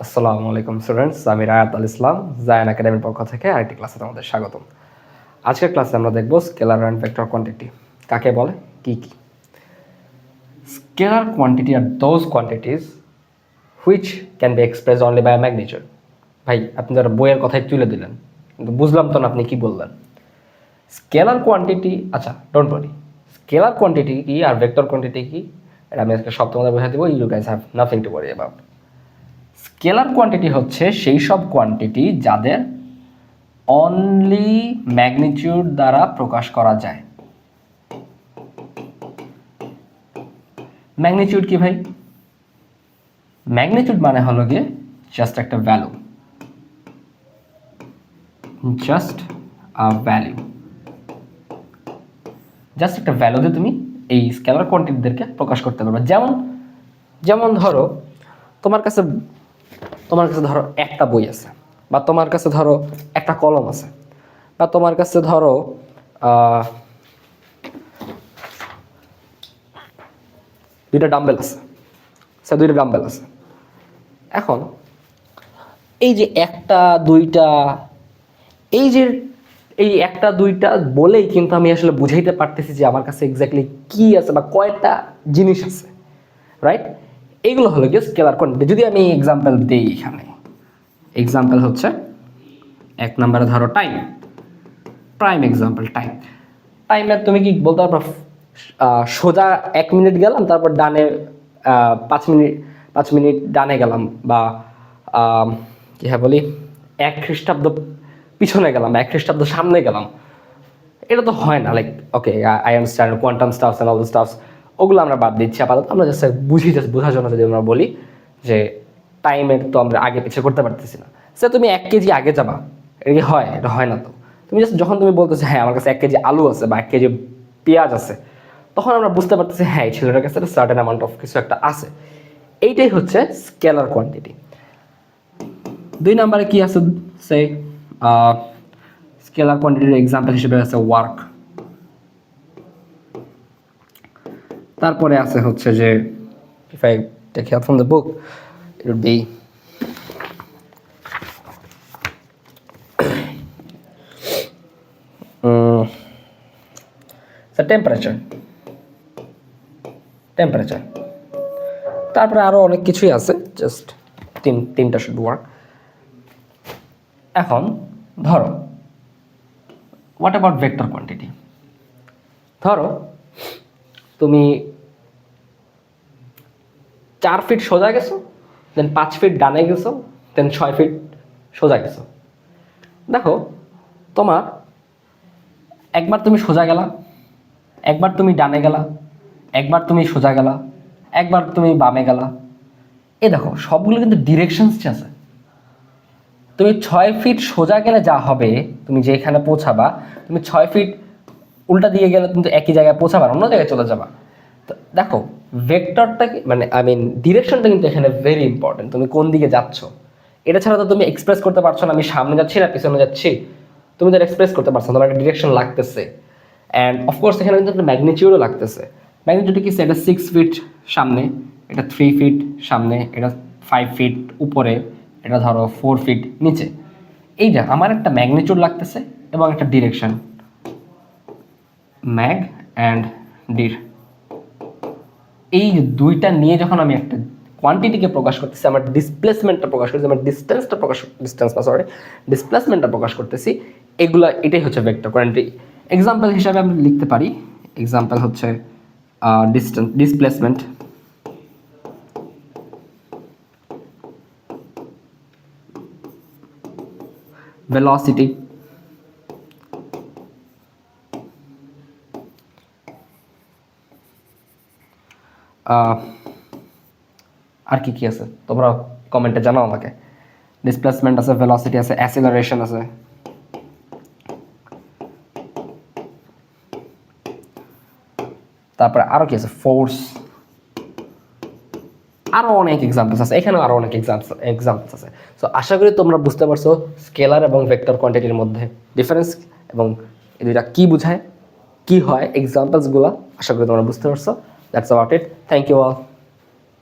আসসালামু আলাইকুম স্টুডেন্টস, আমি রায়াত আল ইসলাম জায়ান একাডেমির পক্ষ থেকে আরেকটি ক্লাসে তোমাদের স্বাগতম। আজকের ক্লাসে আমরা দেখব স্কেলার অ্যান্ড ভেক্টর কোয়ান্টিটি কাকে বলে, কি কি। স্কেলার কোয়ান্টিটি আর those quantities which can be expressed only by magnitude. ভাই, আপনি যারা বইয়ের কথাই তুলে দিলেন, কিন্তু বুঝলাম তো না আপনি কি বললেন। স্কেলার কোয়ান্টিটি, আচ্ছা ডোন্ট ওয়ারি, স্কেলার কোয়ান্টিটি কি আর ভেক্টর কোয়ান্টিটি কি এটা আমি আজকে সব তোমাদের বোঝাতে দেবো। You guys have nothing to worry about. Scalar quantity হচ্ছে সেই সব কোয়ান্টিটি যাদের অনলি ম্যাগনিটিউড দ্বারা প্রকাশ করা যায়। ম্যাগনিটিউড কি ভাই? ম্যাগনিটিউড মানে হলো গিয়ে জাস্ট একটা ভ্যালু, জাস্ট আ ভ্যালু, জাস্ট একটা ভ্যালু দিয়ে তুমি এই স্কেলার কোয়ান্টিটিদেরকে প্রকাশ করতে পারবে। যেমন যেমন ধরো তোমার কাছে ধরো একটা বই আছে, বা তোমার কাছে ধরো একটা কলম আছে, বা তোমার কাছে ধরো দুইটা ডাম্বেল আছে, দুইটা ডাম্বেল আছে। এখন এই যে একটা দুইটা, এই একটা দুইটা বলেই কিন্তু আমি আসলে বুঝাইতে পারতেছি যে আমার কাছে এক্স্যাক্টলি কি আছে বা কয়টা জিনিস আছে, রাইট? এইগুলো হলো গিয়ে স্কেলার কোয়ান্টিটি। যদি আমি এক্সাম্পল দিই, এখানে এক্সাম্পল হচ্ছে এক নম্বরে ধরো টাইম, প্রাইম এক্সাম্পল টাইম। টাইমের তুমি কি বলতে পারবা সোজা 1 মিনিট গেলাম, তারপর ডানে 5 মিনিট ডানে গেলাম, বা কি হ্যাঁ বলি 1 খ্রিস্টাব্দ পিছনে গেলাম, 1 খ্রিস্টাব্দ সামনে গেলাম। এটা তো হয় না। Like okay, I understand quantum stuffs and all the stuffs, ওগুলো আমরা বাদ দিচ্ছি আপাতত। আমরা জাস্ট বোঝার জন্য যদি আমরা বলি যে টাইমের তো আমরা আগে পিছিয়ে করতে পারতেছি না। সে তুমি 1 কেজি আগে যাবা, এটা কি হয়? এটা হয় না তো। তুমি জাস্ট যখন তুমি বলতেছো হ্যাঁ আমার কাছে 1 কেজি আলু আছে বা 1 কেজি পেঁয়াজ আছে, তখন আমরা বুঝতে পারতেছি হ্যাঁ এই ছেলেটার কাছে একটা সার্টেন অ্যামাউন্ট অফ কিছু একটা আছে। এইটাই হচ্ছে স্কেলার কোয়ান্টিটি। 2 নম্বরে কি আছে? সে স্কেলার কোয়ান্টিটির এক্সাম্পল হিসেবে আছে ওয়ার্ক। তারপরে আছে হচ্ছে যে if I take help from the book, it would be the temperature. তারপরে আরো অনেক কিছুই আছে, জাস্ট তিনটা শুড ওয়ার্ক। এখন ধরো হোয়াট অ্যাবাউট ভেক্টর কোয়ান্টিটি? ধরো তুমি 4 ফিট সোজা গেছো, দেন 5 ফিট ডানে গেছো, দেন 6 ফিট সোজা গেছো। দেখো তোমার একবার তুমি সোজা গেলা, একবার তুমি ডানে গেলা, একবার তুমি সোজা গেলা, একবার তুমি বামে গেলা। এ দেখো সবগুলো কিন্তু ডিরেকশনস আছে। তুমি 6 ফিট সোজা গেলে যা হবে, তুমি যেখানে পৌঁছাবা, তুমি 6 ফিট উল্টা দিয়ে গেলে তুমি তো একই জায়গায় পৌঁছাবা, অন্য জায়গায় চলে যাবা। তো দেখো ভেক্টরটা মানে ডিরেকশনটা কিন্তু এখানে ভেরি ইম্পর্টেন্ট। তুমি কোন দিকে যাচ্ছ এটা ছাড়া তো তুমি এক্সপ্রেস করতে পারছো না আমি সামনে যাচ্ছি না পিছনে যাচ্ছি। তুমি তো এক্সপ্রেস করতে পারছো না, তোমার একটা ডিরেকশন লাগতেছে। অ্যান্ড অফকোর্স এখানে কিন্তু একটা ম্যাগনিটিউডও লাগতেছে। ম্যাগনিটিউড কি? এটা 6 ফিট সামনে, এটা 3 ফিট সামনে, এটা 5 ফিট উপরে, এটা ধরো 4 ফিট নিচে। এই যে আমার একটা ম্যাগনিটিউড লাগতেছে এবং একটা ডিরেকশন, ম্যাগ অ্যান্ড ডির। এই দুইটা নিয়ে যখন আমি একটা কোয়ান্টিটিকে প্রকাশ করতেছি, আমার ডিসপ্লেসমেন্টটা প্রকাশ করতেছি, আমার ডিসপ্লেসমেন্টটা প্রকাশ করতেছি, এটাই হচ্ছে ভেক্টর কোয়ান্টিটি। এক্সাম্পল হিসাবে আমি লিখতে পারি, এক্সাম্পল হচ্ছে ডিসপ্লেসমেন্ট, ভেলোসিটি, আর কি কি আছে তোমরা কমেন্টে জানাও আমাকে। ডিসপ্লেসমেন্ট আছে, ভেলোসিটি আছে, অ্যাসিলারেশন আছে, তারপরে আরো কি আছে, ফোর্স, আরো অনেক এক্সাম্পলস আছে, এখানেও আরো অনেক এক্সাম্পলস আছে। সো আশা করি তোমরা বুঝতে পারছো স্কেলার এবং ভেক্টর কোয়ান্টিটির মধ্যে ডিফারেন্স এবং এই দুইটা কি বোঝায়, কি হয়, এক্সাম্পলসগুলো আশা করি তোমরা বুঝতে পারছো। That's about it. Thank you all.